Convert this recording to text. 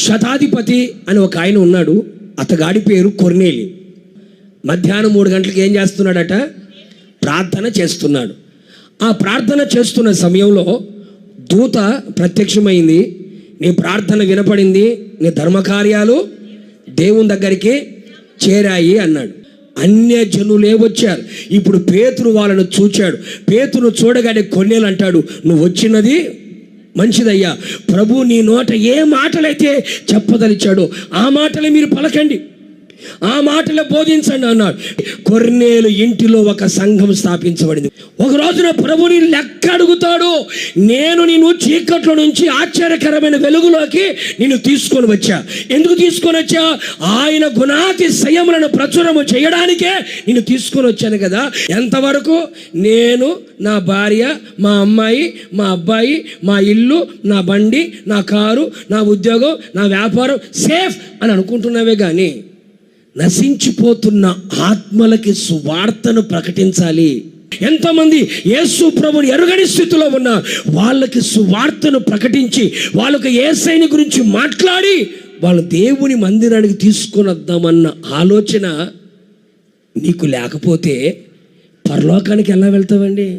శతాధిపతి అని ఒక ఆయన ఉన్నాడు. అతగాడి పేరు కొర్నేలి. మధ్యాహ్నం 3 గంటలకు ఏం చేస్తున్నాడట? ప్రార్థన చేస్తున్నాడు. ఆ ప్రార్థన చేస్తున్న సమయంలో దూత ప్రత్యక్షమైంది. నీ ప్రార్థన వినపడింది, నీ ధర్మకార్యాలు దేవుని దగ్గరికి చేరాయి అన్నాడు. అన్యజనులే వచ్చారు. ఇప్పుడు పేతురు వాళ్ళను చూచాడు. పేతురు చూడగానే కొర్నేలు అంటాడు, నువ్వు వచ్చినది మంచిదయ్యా, ప్రభు నీ నోట ఏ మాటలైతే చెప్పదలిచాడో ఆ మాటలే మీరు పలకండి, ఆ మాటలే బోధించండి అన్నాడు. కొర్నేలు ఇంటిలో ఒక సంఘం స్థాపించబడింది. ఒక రోజున ప్రభుని లెక్క అడుగుతాడు. నేను నిన్ను చీకట్లో నుంచి ఆశ్చర్యకరమైన వెలుగులోకి నిన్ను తీసుకొని వచ్చా. ఎందుకు తీసుకొని వచ్చా? ఆయన గుణాతిశయములను ప్రచురము చేయడానికే నిన్ను తీసుకొని వచ్చాను కదా. ఎంతవరకు? నేను, నా భార్య, మా అమ్మాయి, మా అబ్బాయి, మా ఇల్లు, నా బండి, నా కారు, నా ఉద్యోగం, నా వ్యాపారం సేఫ్ అని అనుకుంటున్నావే కానీ నశించిపోతున్న ఆత్మలకి సువార్తను ప్రకటించాలి. ఎంతమంది యేసు ప్రభుని ఎరుగని స్థితిలో ఉన్నారు, వాళ్ళకి సువార్తను ప్రకటించి వాళ్ళకి యేసయ్యని గురించి మాట్లాడి వాళ్ళు దేవుని మందిరానికి తీసుకొని వద్దామన్న ఆలోచన నీకు లేకపోతే పరలోకానికి ఎలా వెళ్తావండి?